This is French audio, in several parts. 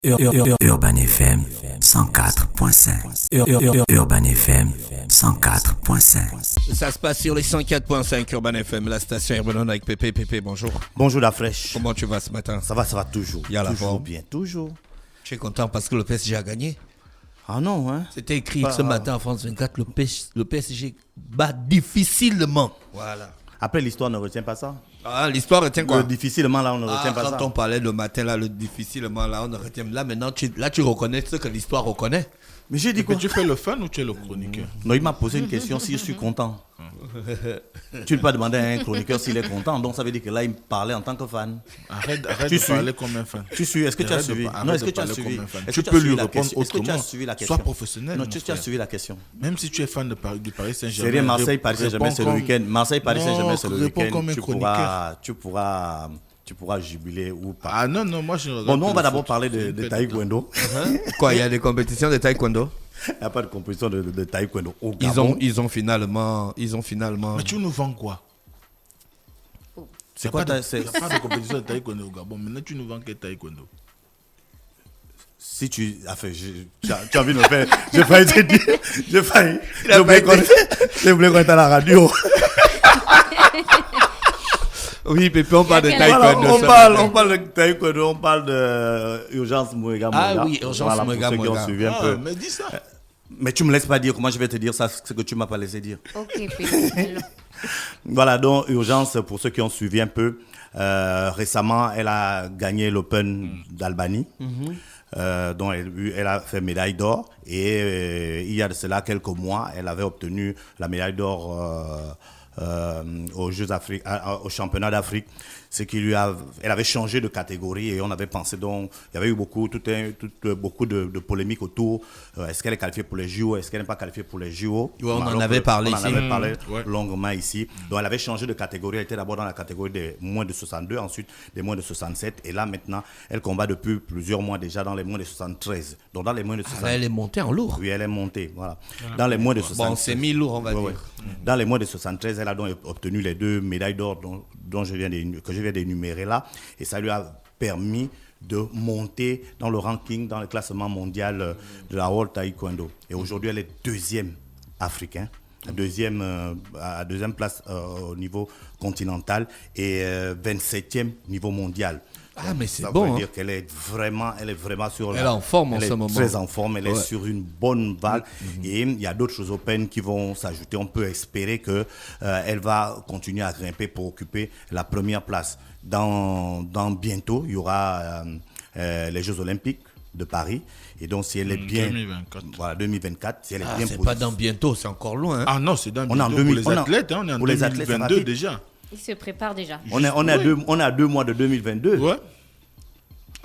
Urban FM 104.5. Urban FM 104.5. Ça se passe sur les 104.5 Urban FM, la station Urban avec Pépé. Pépé, bonjour. Bonjour la fraîche. Comment tu vas ce matin? Ça va toujours. Il y a la toujours forme. bien, toujours. Tu es content parce que le PSG a gagné? Ah non, hein? C'était écrit ce matin en France 24, le PSG bat difficilement. Voilà. Après, l'histoire ne retient pas ça. Ah, l'histoire retient quoi? Le difficilement, là, on ne retient pas ça. Quand on parlait le matin, là, le difficilement, là, on ne retient. Là, maintenant, tu reconnais ce que l'histoire reconnaît. Mais j'ai dit quoi? Tu fais le fan ou tu es le chroniqueur? Non, il m'a posé une question si je suis content. Tu ne peux pas demander à un chroniqueur s'il est content, donc ça veut dire que là, il me parlait en tant que fan. Arrête de parler comme un fan. Tu suis, est-ce que tu as suivi? Non, est-ce que tu as suivi? Tu peux lui répondre autrement. Est-ce que tu as suivi la question? Sois professionnel. Non, tu as suivi la question. Même si tu es fan de Paris Saint-Germain. C'est rien, Marseille, Paris Saint-Germain, c'est le week-end. Marseille, Paris Saint-Germain, c'est le week-end. Tu pourras jubiler ou pas. Ah non, moi je regarde. Bon, nous, on va d'abord parler de taekwondo. Quoi, il y a des compétitions de taekwondo? Il n'y a pas de compétition de taekwondo au Gabon. Ils ont finalement. Mais tu nous vends quoi? C'est quoi Il n'y a pas de compétition de taekwondo au Gabon. Maintenant, tu nous vends que taekwondo. Si tu as fait, tu as envie de me faire, j'ai failli te dire, j'ai voulu qu'on était à la radio. Oui, Pépé, on parle de taekwondo. taekwondo. On parle de taekwondo, on parle de Urgence Moega. Ah oui, Urgence Moega. Pour ceux qui en suivent un peu. Mais dis ça. Mais tu me laisses pas dire, comment je vais te dire ça, ce que tu m'as pas laissé dire. Ok, Pépé. Voilà, donc Urgence, pour ceux qui ont suivi un peu, récemment, elle a gagné l'Open d'Albanie. Dont elle a fait médaille d'or et il y a de cela quelques mois, elle avait obtenu la médaille d'or aux Jeux Afrique, au championnat d'Afrique. Elle avait changé de catégorie et on avait pensé donc, il y avait eu beaucoup de polémiques autour. Est-ce qu'elle est qualifiée pour les JO? Est-ce qu'elle n'est pas qualifiée pour les JO? Ouais, on en avait parlé ici. On en avait parlé longuement ici. Donc elle avait changé de catégorie. Elle était d'abord dans la catégorie des moins de 62, ensuite des moins de 67. Et là maintenant, elle combat depuis plusieurs mois déjà dans les moins de 73. Donc dans les moins de 73. Elle est montée en lourd. Oui, elle est montée. Voilà. Dans les moins de 73. Bon, c'est mi-lourd, on va dire. Dans les moins de 73, elle a donc obtenu les 2 médailles d'or que je viens d'énumérer là. Et ça lui a permis de monter dans le ranking, dans le classement mondial de la World Taekwondo. Et aujourd'hui, elle est deuxième africain, à deuxième place au niveau continental et 27e niveau mondial. Ah, mais c'est ça bon. Ça veut hein. dire qu'elle est vraiment sur elle est en forme en ce moment. Elle est très en forme, elle est sur une bonne vague. Et il y a d'autres choses open qui vont s'ajouter. On peut espérer que elle va continuer à grimper pour occuper la première place. Dans bientôt, il y aura les Jeux Olympiques de Paris. Et donc, si elle est bien... 2024. Voilà, 2024. Si elle est bien c'est positionnée. pas dans bientôt, c'est encore loin. Hein. Ah non, c'est dans On est en bientôt. 2000, pour les athlètes, on est en pour les athlètes, 2022 déjà. Il se prépare déjà. On est à 2 mois de 2022. Ouais.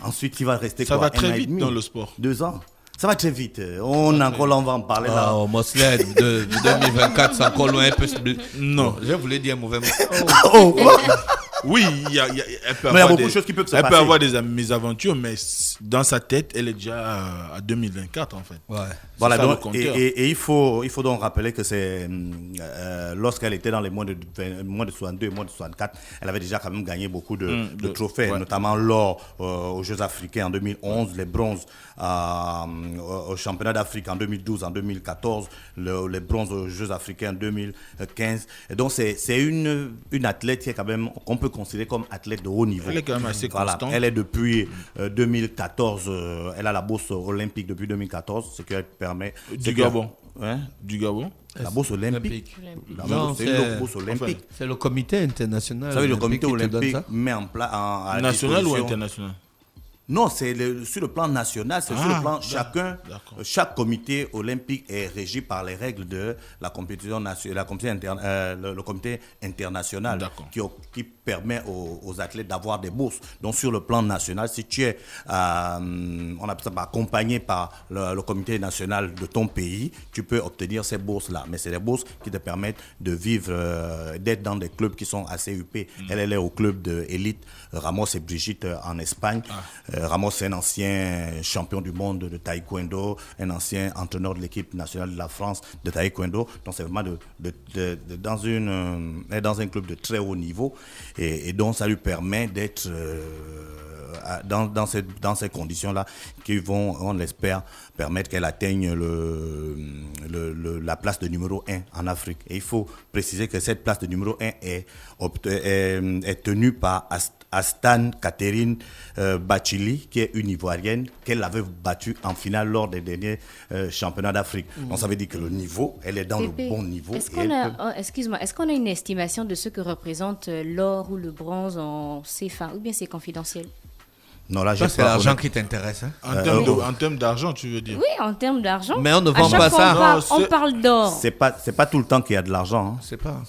Ensuite, il va rester Ça quoi, va très un an et vite demi, dans le sport. 2 ans. Ça va très vite. On va en parler là. Oh, Mosley, de 2024, c'est encore loin un peu. Non. Bon, je voulais dire un mauvais mot. Oh, Oui, elle peut mais il y a avoir beaucoup de choses qui peuvent se passer. Elle peut avoir des mésaventures, mais dans sa tête, elle est déjà à 2024 en fait. Ouais. Voilà, ça, le donc, compteur. et il faut donc rappeler que c'est lorsqu'elle était dans les moins de 62 et moins de 64, elle avait déjà quand même gagné beaucoup de trophées, notamment l'or aux Jeux africains en 2011, les bronzes au championnat d'Afrique en 2012, en 2014, les bronzes aux Jeux africains en 2015. Et donc c'est une athlète qui est quand même, qu'on peut considérer comme athlète de haut niveau. Elle est quand même assez constante. Elle est depuis 2014, elle a la bourse olympique depuis 2014, ce qui permet... Du Gabon. Hein? Du Gabon. La bourse olympique. Non, C'est une bourse olympique. C'est le comité international. Ça veut dire le comité qui te donne olympique ça. met en place... National ou international? Non, c'est sur le plan national, c'est sur le plan d'accord. chaque comité olympique est régi par les règles de la compétition nationale, le comité international qui permet aux athlètes d'avoir des bourses. Donc sur le plan national, si tu es on appelle ça accompagné par le comité national de ton pays, tu peux obtenir ces bourses-là. Mais c'est des bourses qui te permettent de vivre, d'être dans des clubs qui sont assez huppés. Elle est au club d'élite Ramos et Brigitte en Espagne. Ramos, c'est un ancien champion du monde de taekwondo, un ancien entraîneur de l'équipe nationale de la France de taekwondo. Donc c'est vraiment dans un club de très haut niveau et donc ça lui permet d'être dans ces conditions-là qui vont, on l'espère, permettre qu'elle atteigne la place de numéro 1 en Afrique. Et il faut préciser que cette place de numéro 1 est tenue par Astan Catherine Bachili, qui est une Ivoirienne, qu'elle avait battue en finale lors des derniers championnats d'Afrique. Donc ça veut dire que le niveau, elle est dans Pépé, le bon niveau. Est-ce qu'on a une estimation de ce que représente l'or ou le bronze en CFA ou bien c'est confidentiel? Non, là, Ça, c'est l'argent qui t'intéresse. Hein? En termes d'argent, tu veux dire? Oui, en termes d'argent. Mais on ne À vend chaque pas fois, ça. on parle d'or. C'est pas tout le temps qu'il y a de l'argent. Hein. C'est pas.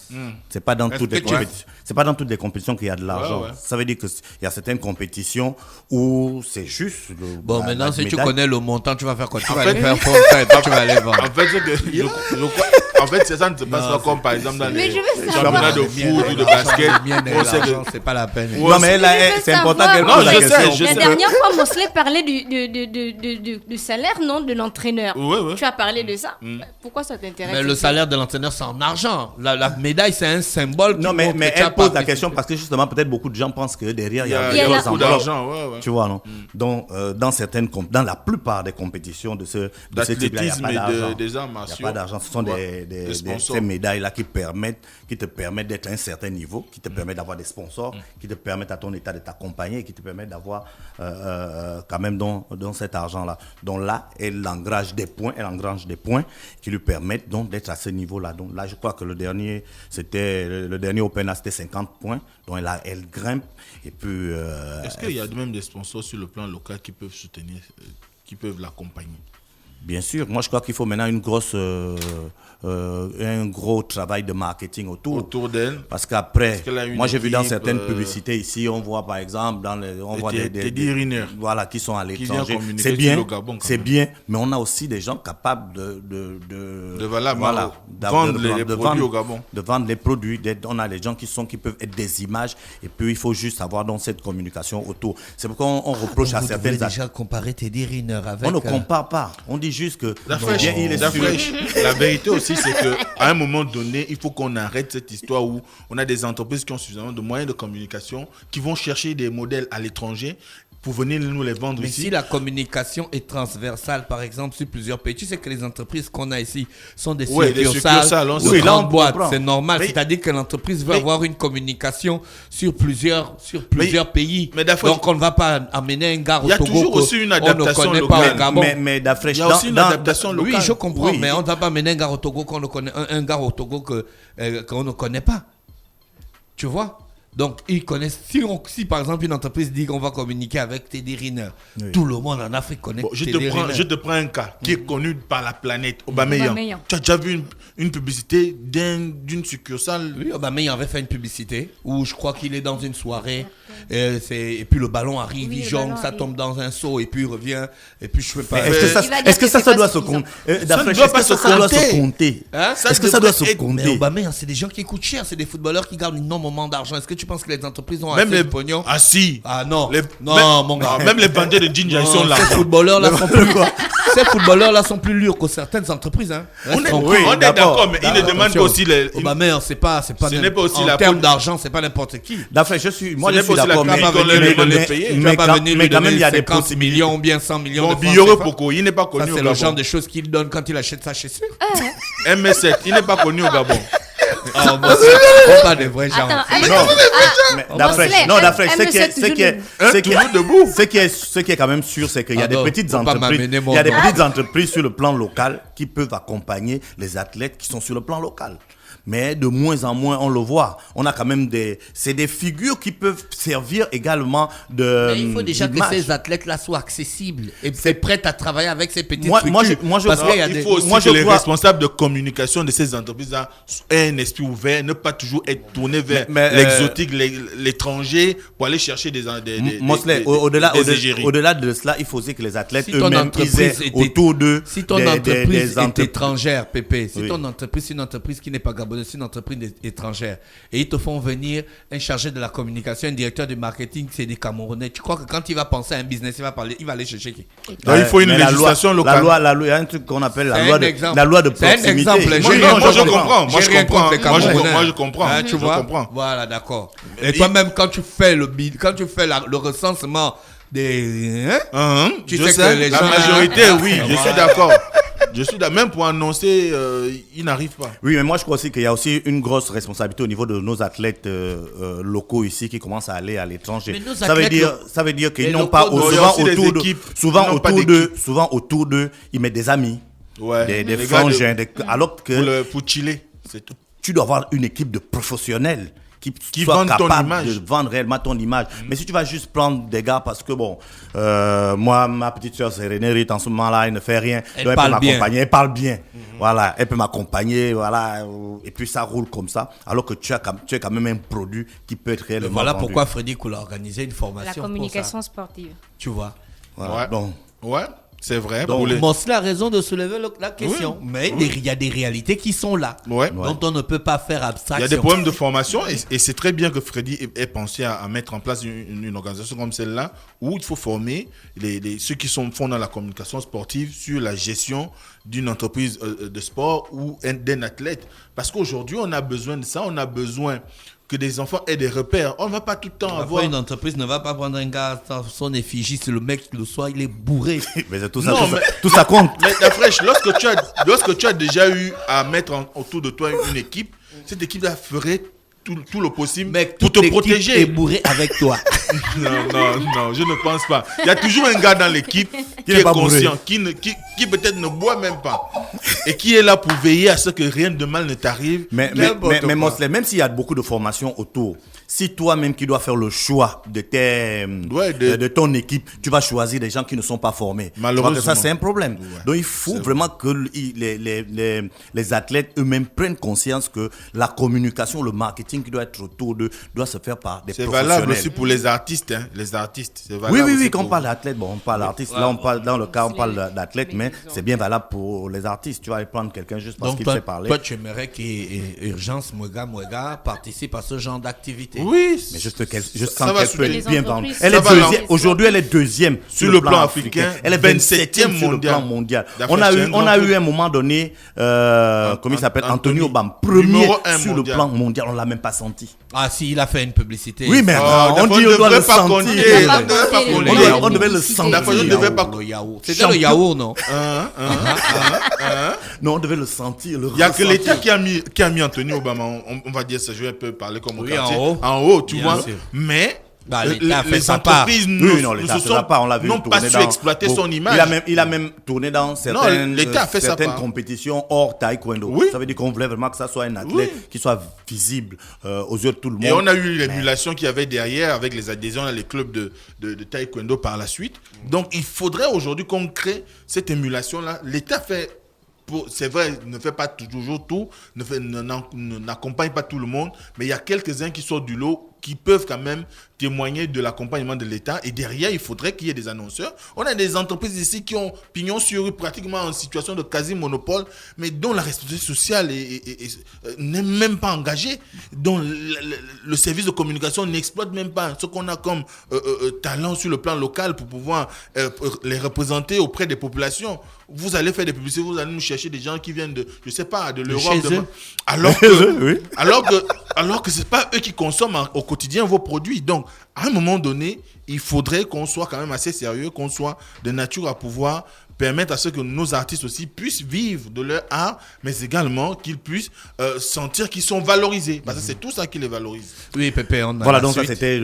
C'est pas dans Est-ce toutes que les tu- compétitions. C'est pas dans toutes les compétitions qu'il y a de l'argent. Ouais. Ça veut dire que il y a certaines compétitions où c'est juste. Bon, maintenant, si tu médaille. connais le montant, tu vas faire quoi? Tu vas fait- aller faire fondre ça et puis tu vas aller vendre. En fait, c'est que je crois. En fait, ça ne se passe pas comme par exemple dans Mais les je veux championnats de foot ou de basket. Bien, On sait que- l'argent, c'est pas la peine. Non, mais là, Je veux c'est important savoir- qu'elle Non, pose la je sais, question. je La sais. dernière fois, Mosley parlait du salaire, non, de l'entraîneur. Ouais. Tu as parlé de ça. Pourquoi ça t'intéresse? Mais le salaire de l'entraîneur, c'est en argent. La médaille, c'est un symbole. Non, qui mais montre que tu as elle pose la participé. question parce que justement, peut-être beaucoup de gens pensent que derrière, il y a Il y a la- d'autres beaucoup enveloppes. d'argent, ouais. Tu vois, non? Donc, dans la plupart des compétitions de ce type-là, il n'y a D'athlétisme pas et d'argent. des arts Il n'y a martiaux. pas d'argent. Ce sont Ouais. des sponsors. ces médailles-là qui te permettent d'être à un certain niveau, qui te permettent d'avoir des sponsors, qui te permettent à ton état de t'accompagner et qui te permettent d'avoir quand même dans cet argent-là. Donc là, elle engrange des points qui lui permettent donc d'être à ce niveau-là. Donc là, je crois que le dernier Open, là, c'était 50 points. Donc elle grimpe et puis... Est-ce qu'il y a même des sponsors sur le plan local qui peuvent soutenir, qui peuvent l'accompagner? Bien sûr, moi je crois qu'il faut maintenant un gros travail de marketing Autour d'elle. Parce qu'après, Est-ce qu'elle a une moi j'ai vu dans équipe, certaines publicités ici, on voit par exemple on voit Teddy Riner. voilà, qui sont à vient l'étranger. communiquer C'est sur bien, le Gabon, quand c'est même. bien, mais on a aussi des gens capables de vendre les produits au Gabon. de vendre les produits. On a les gens qui peuvent être des images et puis il faut juste avoir donc cette communication autour. C'est pourquoi on reproche à Vous certaines devez déjà comparer Teddy Riner avec... on ne compare pas. On dit juste que La fraîche, il est la sûr. fraîche. La vérité aussi, c'est qu'à un moment donné, il faut qu'on arrête cette histoire où on a des entreprises qui ont suffisamment de moyens de communication, qui vont chercher des modèles à l'étranger pour venir nous les vendre Mais ici. si la communication est transversale, par exemple, sur plusieurs pays, tu sais que les entreprises qu'on a ici sont des Ouais, des succursales, succursales, on de sait. Oui, là, grandes on boîtes. comprend. C'est normal. Mais- C'est-à-dire que l'entreprise veut mais- avoir une communication sur plusieurs pays. mais d'abord, Donc, on ne va pas amener un gars il y au a Togo toujours qu'on- aussi une on ne adaptation connaît pas locale. au Gabon. Mais Dafresh, Il y a aussi une adaptation locale. Oui, je comprends, Oui. mais on ne va pas amener un gars au Togo qu'on ne connaît, un gars au Togo qu'on ne connaît pas. Tu vois? Donc, ils connaissent. Si par exemple une entreprise dit qu'on va communiquer avec Teddy Riner, Oui. tout le monde en Afrique connaît Bon, je Teddy Riner. te prends un cas qui est connu par la planète, Aubameyang. Aubameyang. Tu as déjà vu une publicité d'une succursale? Oui, Aubameyang avait fait une publicité où je crois qu'il est dans une soirée et puis le ballon arrive, Oui, il le jongle, ballon ça arrive. tombe dans un seau et puis il revient et puis je fais pas. Mais est-ce que ça, Il va dire est-ce que que ça c'est pas doit se suffisant. compter Ça ne doit pas se ça doit se compter. compter Hein? Est-ce que ça doit se devrait être- Mais compter Aubameyang, c'est des gens qui coûtent cher, c'est des footballeurs qui gagnent énormément d'argent. Est-ce que tu penses que les entreprises ont Même assez les de pognon? Ah si. Ah non, Les- non même- mon gars. non, même les bandits de Jinja, ils sont là. Ces footballeurs-là sont plus ces footballeurs-là sont plus lourds que certaines entreprises. Hein. On est, Restons oui, on est d'accord. d'accord, mais il ne demande Attention. pas aussi les. Aubameyang, c'est pas Ce n'est pas aussi en la termes faute- d'argent, c'est pas n'importe qui. Dafresh, moi Ce je n'est suis pas aussi la d'accord, mais carte qu'on leur demande de payer. Tu vas pas venir lui mais quand même il y a des 50 possibilités. millions ou bien 100 millions Bon, de francs Biore CFA. Poko, il n'est pas Ça, connu c'est au le genre Gabon. de choses qu'il donne quand il achète ça chez soi. MS7, il n'est pas connu au Gabon. Ah, bon, c'est pas des vrais gens. Attends, Mais Dafresh, non, Dafresh, ce qui est Toujours debout. ce qui est quand même sûr, c'est qu'il y a Ah des non, petites faut pas entreprises, m'amener mon il y a des nom. petites entreprises sur le plan local qui peuvent accompagner les athlètes qui sont sur le plan local. Mais de moins en moins, on le voit. On a quand même c'est des figures qui peuvent servir également de. Mais il faut déjà que d'image. ces athlètes-là soient accessibles et prêts à travailler avec ces petites Moi, structures. moi, je Parce crois- qu'il y a Il des... faut aussi moi, que je les crois- responsables de communication de ces entreprises-là aient un esprit ouvert, ne pas toujours être tournés vers Mais, l'exotique, l'étranger, pour aller chercher des Mosley, au-delà égéries. de cela, il faut aussi que les athlètes Si ton eux-mêmes entreprise aient était- autour d'eux Si ton des entreprise est entreprises. étrangère, Pépé, si Oui. ton entreprise c'est une entreprise qui n'est pas gabonaise, camerounaise, c'est une entreprise étrangère. Et ils te font venir un chargé de la communication, un directeur du marketing, c'est des Camerounais. Tu crois que quand il va penser à un business, il va aller chercher qui? Donc, il faut une Mais législation locale. La loi, il y a un truc qu'on appelle C'est la loi de C'est un proximité. exemple. Moi, je comprends. J'ai rien contre les Camerounais. Moi, je comprends. Hein, tu Je vois? comprends. Voilà, d'accord. Et toi-même, quand tu fais le recensement des... Hein? Tu Je sais sais, que les la gens... majorité, oui, je suis d'accord. Je suis d'accord. Même pour annoncer, ils n'arrivent pas. Oui, mais moi je crois aussi qu'il y a aussi une grosse responsabilité au niveau de nos athlètes locaux ici qui commencent à aller à l'étranger. Mais nos Ça veut athlètes dire qu'ils les n'ont pas locaux, il y a souvent aussi des autour d'eux, équipes qui n'ont pas d'équipe. souvent autour d'eux, ils mettent des amis, Ouais. des Les gars frangins, alors que pour chiller, c'est tout. tu dois avoir une équipe de professionnels qui vendent soient ton capables image. de vendre réellement ton image. Mais si tu vas juste prendre des gars parce que bon, moi, ma petite soeur c'est René Ritt, en ce moment-là, elle ne fait rien. Elle Donc, parle peut bien. m'accompagner, elle parle bien. Voilà, elle peut m'accompagner, voilà, et puis ça roule comme ça. Alors que tu es quand même un produit qui peut être réellement Voilà vendu. pourquoi Freddy Koul a organisé une La formation communication pour ça. sportive. Tu vois. Voilà, Ouais. donc, Ouais, c'est vrai. Donc, pour les- Mosley a raison de soulever la question. Mais il y a des réalités qui sont là. Ouais. Dont on ne peut pas faire abstraction. Il y a des problèmes de formation et c'est très bien que Freddy ait pensé à mettre en place une organisation comme celle-là où il faut former ceux qui font dans la communication sportive sur la gestion d'une entreprise de sport ou d'un athlète. Parce qu'aujourd'hui, on a besoin de ça. On a besoin que des enfants aient des repères. On ne va pas tout le temps avoir... Après, une entreprise ne va pas prendre un gars sans son effigie si le mec le soir il est bourré. mais c'est tout ça, Non, tout ça- mais- tout ça compte. Mais la fraîche, lorsque tu as déjà eu à mettre autour de toi une équipe, cette équipe-là ferait tout le possible Mec, pour toute te l'équipe protéger. est bourré avec toi. Non, je ne pense pas. Il y a toujours un gars dans l'équipe qui n'est est pas conscient, qui peut-être ne boit même pas et qui est là pour veiller à ce que rien de mal ne t'arrive. Mais N'importe quoi. Mosley, même s'il y a beaucoup de formations autour, si toi-même qui dois faire le choix de ton équipe, tu vas choisir des gens qui ne sont pas formés. Malheureusement. Tu vois que ça, c'est un problème. Ouais. Donc, il faut vraiment que les athlètes eux-mêmes prennent conscience que la communication, le marketing qui doit être autour d'eux doit se faire par des C'est professionnels. valable aussi pour les artistes. Hein. Les artistes, c'est valable Oui, aussi quand on pour- parle d'athlète, bon, on parle d'artiste. Là, on parle, dans le cas, on parle d'athlète, mais c'est bien valable pour les artistes. Tu vas aller prendre quelqu'un juste parce Donc, qu'il toi, sait parler. toi, tu aimerais qu'Urgence Mwega participe à ce genre d'activité. Oui, Mais je sens ça qu'elle va peut soutenir. être bien Les vendue. entreprises, Elle ça est va deuxième. lancer. Aujourd'hui, elle est deuxième Sur le plan africain, Elle est 27e sur le plan mondial. On a eu à un moment donné, comment il s'appelle, Anthony Obama, premier numéro un sur le mondial. plan mondial. On l'a même pas senti. Ah, si, il a fait une publicité. Oui, mais Oh, on on dit ne on doit le devrait pas compter. sentir. Il a pas On devrait pas compté compter. les On devait le publicités. sentir. D'accord, je ne devais pas- Le yaourt. C'était le yaourt, non? Non, on devait le sentir. Il n'y a que l'État qui a mis Anthony Obama, on va dire ça, je vais un peu parler comme au Oui, quartier. en haut. Tu Bien vois. sûr. Mais Bah, l'État a fait les sa part. entreprises Oui, non, l'État fait sa part, on l'a vu n'ont pas tourner su dans- exploiter son image. Il a même tourné dans certaines, l'État a fait sa certaines part. compétitions hors taekwondo. Oui. Ça veut dire qu'on voulait vraiment que ça soit un athlète qui soit visible aux yeux de tout le monde. Et on a eu l'émulation qu'il y avait derrière avec les adhésions dans les clubs de taekwondo par la suite. Donc il faudrait aujourd'hui qu'on crée cette émulation-là. L'État fait, c'est vrai, ne fait pas toujours tout, n'accompagne pas tout le monde, mais il y a quelques-uns qui sortent du lot qui peuvent quand même témoigner de l'accompagnement de l'État. Et derrière, il faudrait qu'il y ait des annonceurs. On a des entreprises ici qui ont pignon sur rue, pratiquement en situation de quasi-monopole, mais dont la responsabilité sociale n'est même pas engagée, dont le service de communication n'exploite même pas ce qu'on a comme talent sur le plan local pour pouvoir les représenter auprès des populations. Vous allez faire des publicités, vous allez nous chercher des gens qui viennent de, je sais pas, de l'Europe. chez eux. Alors que c'est pas eux qui consomment au quotidien vos produits. Donc, à un moment donné, il faudrait qu'on soit quand même assez sérieux, qu'on soit de nature à pouvoir permettre à ce que nos artistes aussi puissent vivre de leur art, mais également qu'ils puissent sentir qu'ils sont valorisés. Parce que c'est tout ça qui les valorise. Oui, Pépé, on a Voilà, la donc ça suite. c'était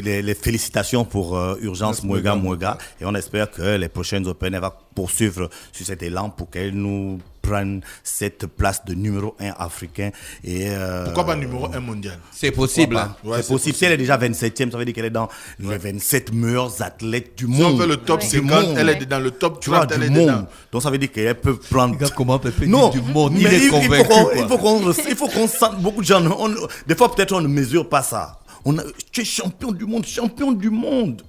les félicitations pour Urgence Mwega. Et on espère que les prochaines Open, elle va poursuivre sur cet élan pour qu'elle nous prenne cette place de numéro 1 africain. Et, Pourquoi pas numéro 1 mondial? C'est possible. Hein. Ouais, c'est possible. Si elle est déjà 27e, ça veut dire qu'elle est dans les 27 meilleurs athlètes du monde. Si on fait le top Du 50, monde. elle est dans le top Tu vois, 30, elle du est monde. dedans. Donc ça veut dire qu'elle peut prendre... Regarde comment Pépé Non, dit du monde. Il mais est convaincu. Quoi. il faut qu'on sente beaucoup de gens. Des fois, peut-être, on ne mesure pas ça. Tu es champion du monde.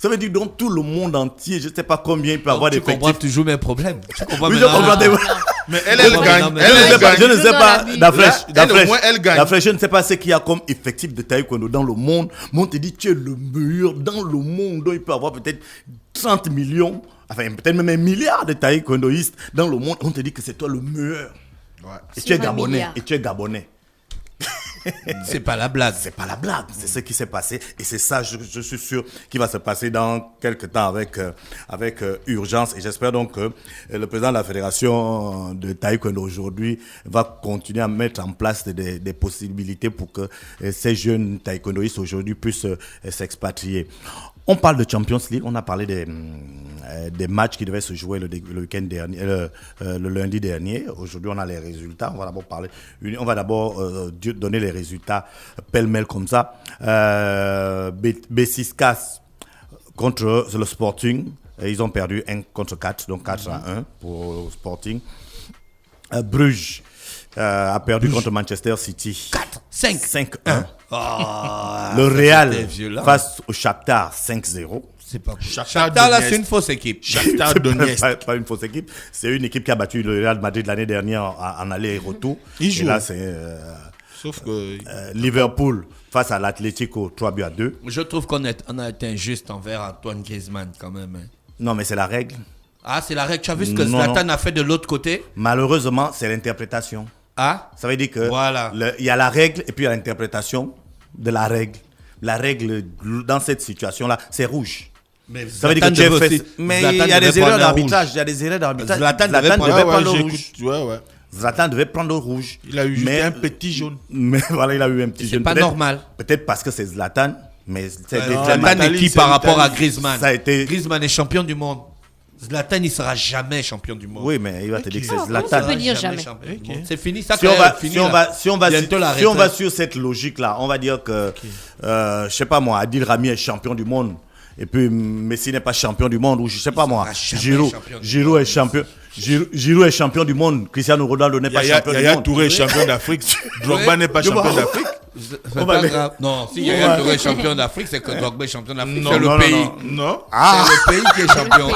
Ça veut dire dans tout le monde entier, je ne sais pas combien il peut avoir Tu comprends d'effectifs. toujours mes problèmes. Tu comprends Oui, je maintenant. comprends. Mais elle Non, gagne. non, mais- Je ne sais pas, je ne Joue sais dans pas, la vie. Là, au moins, elle gagne. Dafresh, je ne sais pas ce qu'il y a comme effectif de taekwondo dans le monde. Mais on te dit, tu es le meilleur dans le monde. Donc, il peut y avoir peut-être 30 millions, enfin, peut-être même 1 milliard de taekwondoïstes dans le monde. On te dit que c'est toi le meilleur. Ouais. Et tu es Sur un gabonais. milliard. Et tu es gabonais. C'est pas la blague. C'est pas la blague, c'est ce qui s'est passé et c'est ça, je suis sûr, qui va se passer dans quelques temps avec urgence. Et j'espère donc que le président de la fédération de taekwondo aujourd'hui va continuer à mettre en place des possibilités pour que ces jeunes taekwondoïstes aujourd'hui puissent s'expatrier. On parle de Champions League, on a parlé des matchs qui devaient se jouer le week-end dernier, le lundi dernier. Aujourd'hui, on a les résultats. On va d'abord donner les résultats pêle-mêle comme ça. Beşiktaş contre le Sporting, ils ont perdu 1 contre 4, donc 4-1 pour le Sporting. Bruges a perdu contre Manchester City. 4, 5. 5-1. Ah, Le ça, Real c'était violent. face au Shakhtar 5-0. C'est pas possible. Shakhtar Shakhtar, là, Donetsk. c'est une fausse équipe. Shakhtar C'est Donetsk. pas une fausse équipe. C'est une équipe qui a battu le Real Madrid l'année dernière en aller et retour. Ils Et jouent. là, c'est Sauf que. Liverpool face à l'Atlético 3-2. Je trouve qu'on a été injuste envers Antoine Griezmann quand même. Hein. Non, mais c'est la règle. Ah, c'est la règle. Tu as vu ce que Non, Zlatan non. a fait de l'autre côté? Malheureusement, c'est l'interprétation. Ah, Ça veut dire que Voilà. il y a la règle et puis il y a l'interprétation de la règle. La règle, dans cette situation-là, c'est rouge. mais Ça veut dire que tu es fait. Mais il y a des erreurs d'arbitrage. Il y a des erreurs d'arbitrage. Zlatan devait devait prendre- prendre le j'ai rouge. écouté- ouais. Zlatan devait prendre le rouge. Il a eu juste Mais- un petit jaune. Mais voilà, il a eu un petit c'est jeune. pas Peut-être- normal. Peut-être parce que c'est Zlatan, mais non, Zlatan l'Italie, est qui c'est par rapport à l'Italie. Griezmann? Ça a été- Griezmann est champion du monde. Zlatan, il sera jamais champion du monde. Oui, mais il va te dire que c'est comment Zlatan. ça Il peut sera dire jamais. champion du monde. C'est fini, ça Si on quand va, même, fini, si on là. va, si on va, Bientôt la si on va retraite. sur cette logique-là, on va dire que, je sais pas moi, Adil Rami est champion du monde. Et puis Messi n'est pas champion du monde, ou je sais pas moi, sera jamais Giroud, champion du Giroud est champion, Giroud est champion du monde, Cristiano Ronaldo n'est pas champion du Yaya monde. Touré est champion d'Afrique. Drogba n'est pas Je champion vois. d'Afrique. C'est On pas va- grave. Non, si Yaya Touré est champion d'Afrique, c'est que Drogba est champion d'Afrique. Non, C'est le non, pays. non, Non. Ah, C'est le pays qui est champion.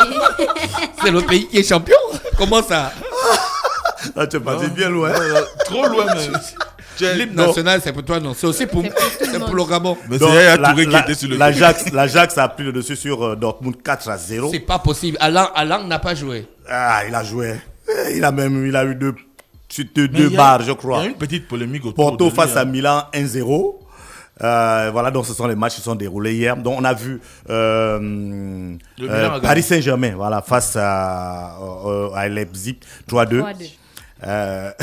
C'est le pays qui est champion. Comment ça? là, tu es parti bien loin. Trop loin, mais. L'hymne national, c'est pour toi, non. C'est aussi pour, C'est pour tout le c'est monde. pour le Gabon. Mais c'est Donc, Yaya Touré qui était sur le l'Ajax a pris le dessus sur Dortmund 4-0. C'est pas possible. Alang n'a pas joué. Ah, il a joué. Il a eu deux Mais deux il y a- barres, je Il crois. y a une petite polémique autour Porto de lui, face à hein. Milan 1-0. Voilà, donc ce sont les matchs qui sont déroulés hier. Donc on a vu Milan a Paris gagné. Saint-Germain, voilà, face à Leipzig 3-2. 3-2.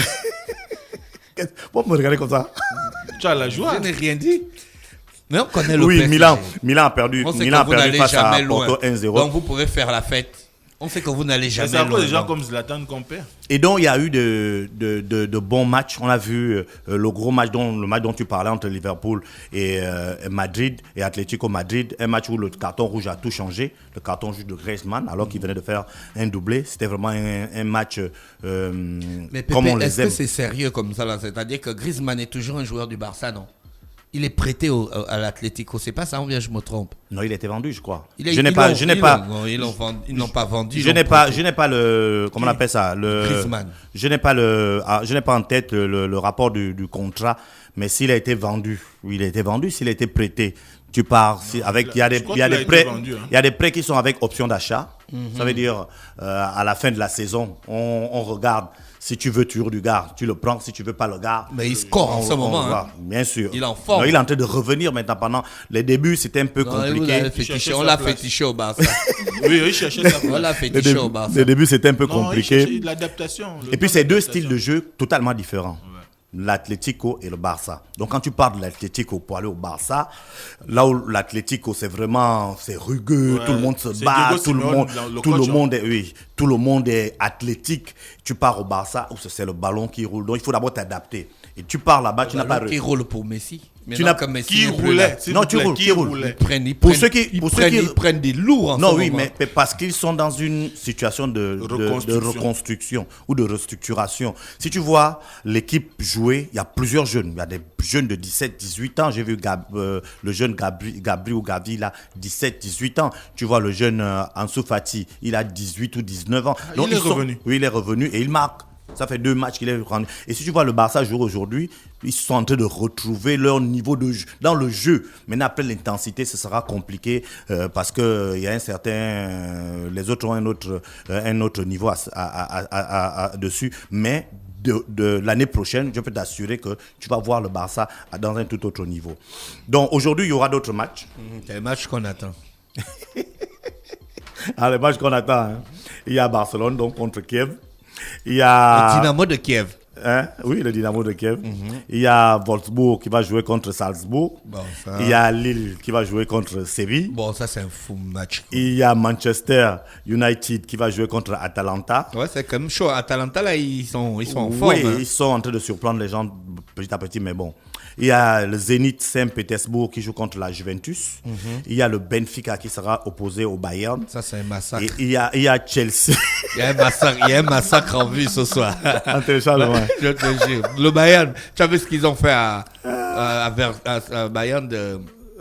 Pourquoi me regarder comme ça? Tu as la joie. Je n'ai rien dit. Mais on connaît le Oui, PSG. Milan a perdu. On sait Milan que a vous perdu n'allez face à jamais loin. Porto 1-0. Donc vous pourrez faire la fête. On sait que vous n'allez Mais jamais c'est à cause loin. des gens donc. comme Zlatan qu'on perd. Et donc, il y a eu de bons matchs. On a vu le gros match, le match dont tu parlais entre Liverpool et Madrid, et Atlético Madrid. Un match où le carton rouge a tout changé. Le carton rouge de Griezmann, alors qu'il venait de faire un doublé. C'était vraiment un match Mais comme on Pépé, les est-ce que aime. c'est sérieux comme ça là? C'est-à-dire que Griezmann est toujours un joueur du Barça, non? Il est prêté à l'Atlético. C'est pas ça, ou bien je me trompe? Non, il a été vendu, je crois. Il est- Je n'ai ils pas, l'ont- je n'ai ils pas, l'ont- Ils l'ont vendu- ils n'ont pas vendu. ils je l'ont n'ai pas, prêté. je n'ai pas le, comment on appelle ça, Griezmann. je n'ai pas en tête le rapport du contrat, mais s'il a été vendu, oui, il a été vendu, s'il a été prêté, tu pars, il y a des, je crois il y a qu'il a des été prêts, vendu, hein. il y a des prêts qui sont avec option d'achat. Ça veut dire, à la fin de la saison, on regarde. Si tu veux toujours du gars, tu le prends. Si tu veux pas le gars, Mais il score en ce moment, voit. hein. Bien sûr. Il est en forme. Non, il est en train de revenir maintenant. Pendant les débuts, c'était un peu Non, vous compliqué. l'avez Il fétiché. cherchait On sa l'a place. fétiché au Barça. Oui, il cherchait sa On place. l'a Les fétiché débuts, au Barça. les débuts, c'était un peu Non, il compliqué. cherchait de l'adaptation. Et puis, c'est deux styles de jeu totalement différents. L'Atlético et le Barça. Donc, quand tu parles de l'Atlético pour aller au Barça, là où l'Atlético, c'est vraiment, c'est rugueux, Ouais. tout le monde se C'est bat, Diego tout le Simeone, monde, le tout le coach, hein. monde est, oui, tout le monde est athlétique. Tu pars au Barça où c'est le ballon qui roule. Donc, il faut d'abord t'adapter. Et tu pars là-bas, tu n'as pas. Qui roule pour Messi. Tu Maintenant n'as- que Messi Qui n'est plus roulait là, s'il Non, vous tu plaît, roules, qui tu roules. roulait Ils Pour prennent- ceux qui- ils prennent des lourds en Non, ce oui, moment. mais parce qu'ils sont dans une situation de reconstruction ou de restructuration. Si tu vois l'équipe jouer, il y a plusieurs jeunes. Il y a des jeunes de 17, 18 ans. J'ai vu le jeune Gabri ou Gavi, il a 17, 18 ans. Tu vois le jeune Ansu Fati, il a 18 ou 19 ans. il est revenu. Oui, il est revenu et il marque. Ça fait 2 matchs qu'il est rendu. Et si tu vois le Barça jouer aujourd'hui, ils sont en train de retrouver leur niveau de jeu. Dans le jeu, maintenant après l'intensité, ce sera compliqué parce que il y a un certain, les autres ont un autre niveau dessus. Mais de l'année prochaine, je peux t'assurer que tu vas voir le Barça dans un tout autre niveau. Donc aujourd'hui, il y aura d'autres matchs. C'est le match qu'on attend. Les matchs qu'on attend, hein. Il y a Barcelone donc contre Kiev. Il y a Le Dynamo de Kiev. Oui, le Dynamo de Kiev. Il y a Wolfsburg qui va jouer contre Salzbourg. Bon, ça... Il y a Lille qui va jouer contre Séville. Bon, ça, c'est un fou match. Il y a Manchester United qui va jouer contre Atalanta. Ouais, c'est quand même chaud. Atalanta, là, ils sont en forme. Oui, Hein. ils sont en train de surprendre les gens petit à petit, mais bon. Il y a le Zénith Saint-Pétersbourg qui joue contre la Juventus. Il y a le Benfica qui sera opposé au Bayern. Ça, c'est un massacre. Et il y a Chelsea. Il y a un massacre en vue ce soir. En téléchargement. Je te jure. Le Bayern, tu as vu ce qu'ils ont fait à Bayern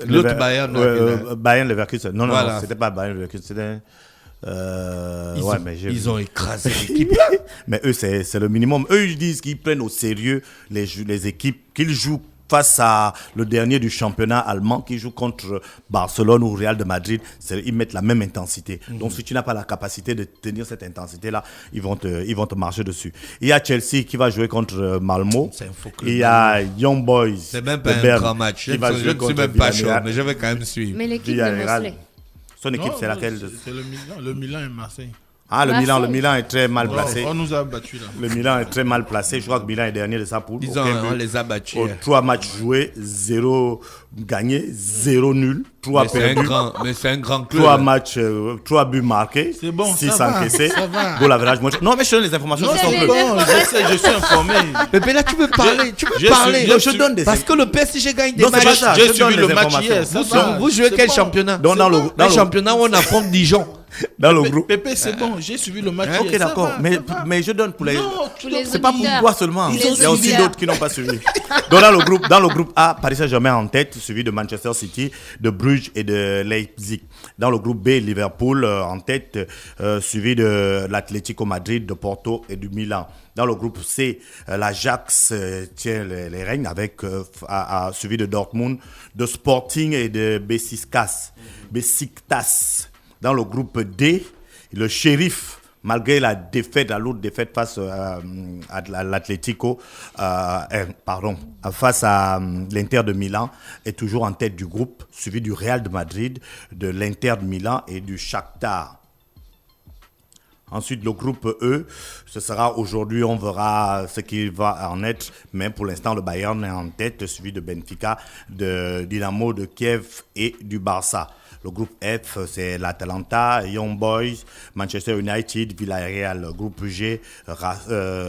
l'autre Bayern. Bayern Leverkusen. Non, Voilà. non, c'était pas Bayern Leverkusen. C'était... Ils ont écrasé l'équipe. Mais eux, c'est le minimum. Eux, ils disent qu'ils prennent au sérieux les équipes, qu'ils jouent face à le dernier du championnat allemand qui joue contre Barcelone ou Real de Madrid. Ils mettent la même intensité. Donc, si tu n'as pas la capacité de tenir cette intensité-là, ils vont te marcher dessus. Il y a Chelsea qui va jouer contre Malmo. C'est un faux club. Il y a Young Boys. C'est même pas de un Berne grand match. qui va Je jouer ne suis contre même pas chaud, Villarreal. mais je vais quand même suivre. Mais l'équipe de Villarreal. Mosley. Son équipe, c'est laquelle C'est le Milan. Le Milan et Marseille. Ah, le Marseille. Milan est très mal placé. On nous a battus là. Le Milan est très mal placé. Je crois que Milan est dernier de sa poule. Disons, Aucun on but. les a battus. Aux 3 matchs joués, 0 gagné, 0 nul, 3 Mais c'est un perdus. grand club. 3 buts marqués, C'est bon, 6 ça va, encaissés, ça va. goal average. Non, mais je te donne les informations Non, sur son c'est club. bon, je sais, je suis informé. Mais là, tu peux parler. Tu peux j'ai parler. su- Je donne des Parce que le PSG gagne des Non, c'est matchs. pas ça. J'ai je suivi donne le les match informations. hier. Ça va, Vous jouez c'est quel bon. championnat? Donc, dans Un championnat où on affronte Dijon. Dans le groupe. Pépé, c'est bon, j'ai suivi le match Ok, hier. ça d'accord. va, Mais, ça va. mais je donne pour les. Non, Pour les C'est pas pour auditeurs. toi seulement. Ils Il ont y a aussi suivi. d'autres qui n'ont pas suivi. Donc, dans le groupe A, Paris Saint-Germain en tête, suivi de Manchester City, de Bruges et de Leipzig. Dans le groupe B, Liverpool en tête, suivi de l'Atlético Madrid, de Porto et du Milan. Dans le groupe C, l'Ajax tient les règnes avec suivi de Dortmund, de Sporting et de Besiktas. Dans le groupe D, le Sheriff, malgré la lourde défaite face à l'Atlético, face à l'Inter de Milan, est toujours en tête du groupe, suivi du Real de Madrid, de l'Inter de Milan et du Shakhtar. Ensuite, le groupe E, ce sera aujourd'hui, on verra ce qui va en être. Mais pour l'instant, le Bayern est en tête, suivi de Benfica, de Dynamo de Kiev et du Barça. Le groupe F, c'est l'Atalanta, Young Boys, Manchester United, Villarreal. Le groupe G,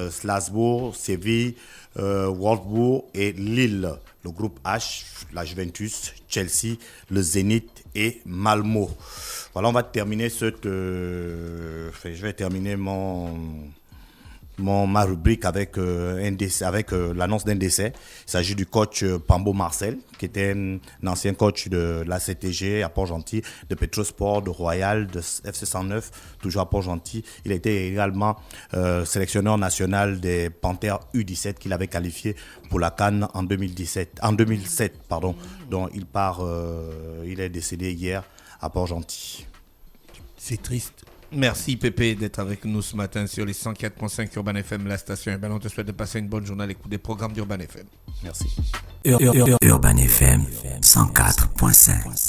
Strasbourg, Séville, Wolfsburg et Lille. Le groupe H, la Juventus, Chelsea, le Zénith et Malmo. Voilà, on va terminer je vais terminer ma rubrique avec l'annonce d'un décès. Il s'agit du coach Pambo Marcel, qui était un ancien coach de la CTG à Port-Gentil, de Petrosport, de Royal, de FC 109, toujours à Port-Gentil. Il était également sélectionneur national des Panthères U17 qu'il avait qualifié pour la CAN en 2007. Donc il est décédé hier à Port-Gentil. C'est triste. Merci Pépé d'être avec nous ce matin sur les 104.5 Urban FM, la station urbaine. On te souhaite de passer une bonne journée à l'écoute des programmes d'Urban FM. Merci. Urban FM 104.5.